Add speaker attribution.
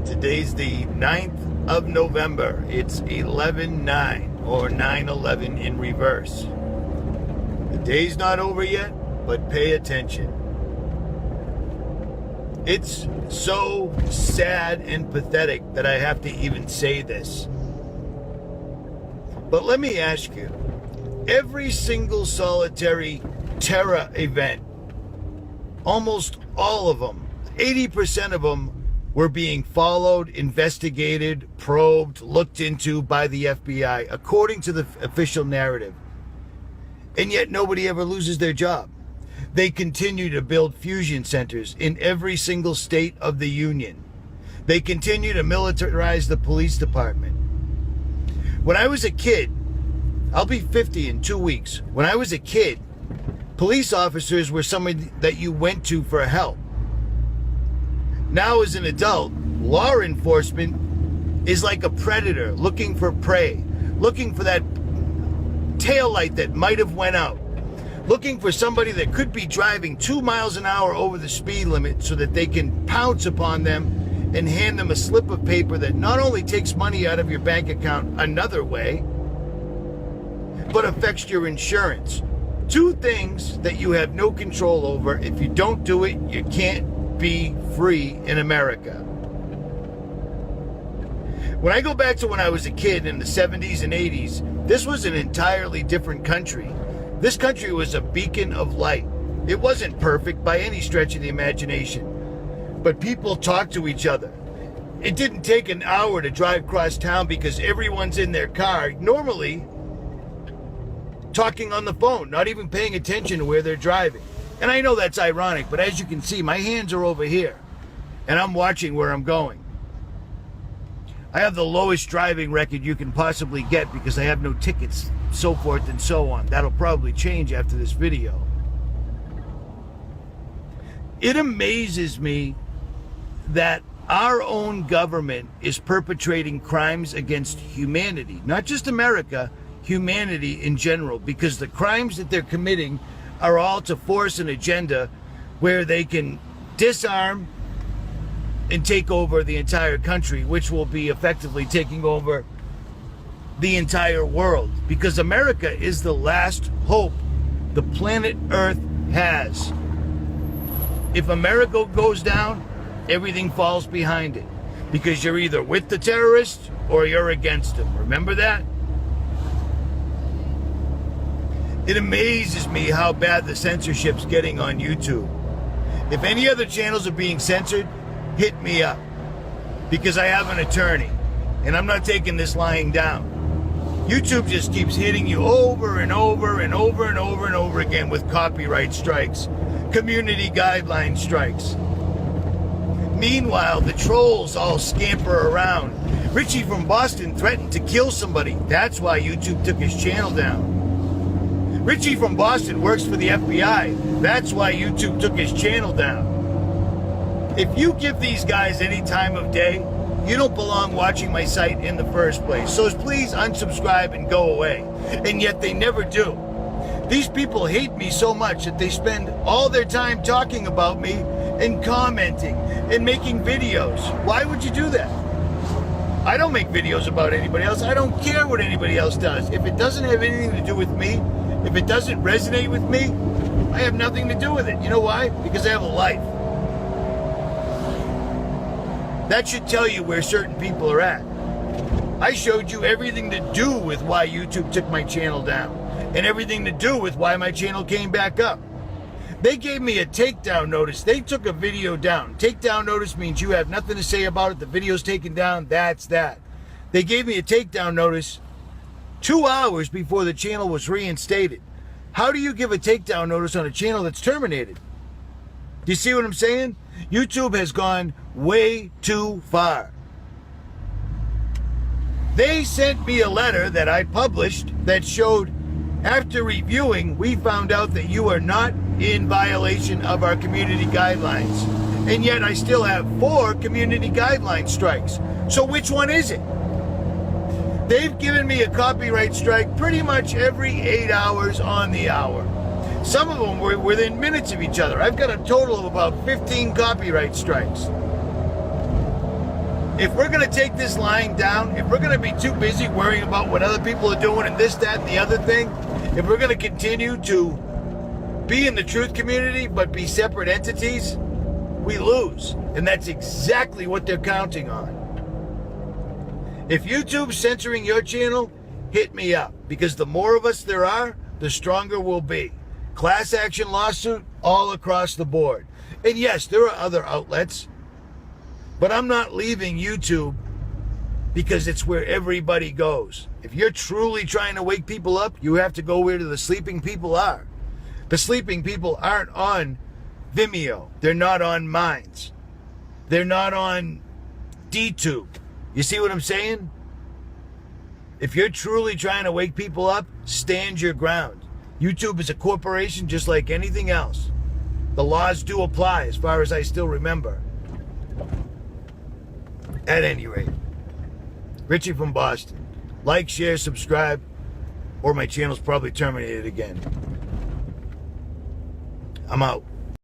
Speaker 1: Today's the 9th of November. It's 11/9 or 9/11 in reverse. The day's not over yet, but pay attention. It's so sad and pathetic that I have to even say this. But let me ask you, every single solitary terror event, almost all of them, 80% of them, were being followed, investigated, probed, looked into by the FBI, according to the official narrative. And yet nobody ever loses their job. They continue to build fusion centers in every single state of the union. They continue to militarize the police department. When I was a kid, I'll be 50 in 2 weeks. When I was a kid, police officers were someone that you went to for help. Now as an adult, law enforcement is like a predator looking for prey, looking for that taillight that might have went out, looking for somebody that could be driving 2 miles an hour over the speed limit so that they can pounce upon them and hand them a slip of paper that not only takes money out of your bank account another way, but affects your insurance. Two things that you have no control over. If you don't do it, you can't be free in America. When I go back to when I was a kid in the 70s and 80s, this was an entirely different country. This country was a beacon of light. It wasn't perfect by any stretch of the imagination, but people talked to each other. It didn't take an hour to drive across town because everyone's in their car, normally talking on the phone, not even paying attention to where they're driving. And I know that's ironic, but as you can see, my hands are over here, and I'm watching where I'm going. I have the lowest driving record you can possibly get because I have no tickets, so forth and so on. That'll probably change after this video. It amazes me that our own government is perpetrating crimes against humanity, not just America, humanity in general, because the crimes that they're committing are all to force an agenda where they can disarm and take over the entire country, which will be effectively taking over the entire world, because America is the last hope the planet Earth has. If America goes down, everything falls behind it, because you're either with the terrorists or you're against them. Remember that? It amazes me how bad the censorship's getting on YouTube. If any other channels are being censored, hit me up, because I have an attorney and I'm not taking this lying down. YouTube just keeps hitting you over and over and over and over and over again with copyright strikes, community guideline strikes. Meanwhile, the trolls all scamper around. Richie from Boston threatened to kill somebody. That's why YouTube took his channel down. Richie from Boston works for the FBI. That's why YouTube took his channel down. If you give these guys any time of day, you don't belong watching my site in the first place. So please unsubscribe and go away. And yet they never do. These people hate me so much that they spend all their time talking about me and commenting and making videos. Why would you do that? I don't make videos about anybody else. I don't care what anybody else does. If it doesn't have anything to do with me, if it doesn't resonate with me, I have nothing to do with it. You know why? Because I have a life. That should tell you where certain people are at. I showed you everything to do with why YouTube took my channel down, and everything to do with why my channel came back up. They gave me a takedown notice. They took a video down. Takedown notice means you have nothing to say about it. The video's taken down. That's that. They gave me a takedown notice 2 hours before the channel was reinstated. How do you give a takedown notice on a channel that's terminated? Do you see what I'm saying? YouTube has gone way too far. They sent me a letter that I published that showed, after reviewing, we found out that you are not in violation of our community guidelines. And yet I still have 4 community guideline strikes. So which one is it? They've given me a copyright strike pretty much every 8 hours on the hour. Some of them were within minutes of each other. I've got a total of about 15 copyright strikes. if we're going to take this lying down, if we're going to be too busy worrying about what other people are doing and this, that, and the other thing, if we're going to continue to be in the truth community but be separate entities, we lose. And that's exactly what they're counting on. If YouTube's censoring your channel, hit me up, because the more of us there are, the stronger we'll be. Class action lawsuit all across the board. And yes, there are other outlets, but I'm not leaving YouTube because it's where everybody goes. If you're truly trying to wake people up, you have to go where the sleeping people are. The sleeping people aren't on Vimeo. They're not on Minds. They're not on DTube. You see what I'm saying? If you're truly trying to wake people up, stand your ground. YouTube is a corporation just like anything else. The laws do apply as far as I still remember. At any rate, Richie from Boston. Like, share, subscribe, or my channel's probably terminated again. I'm out.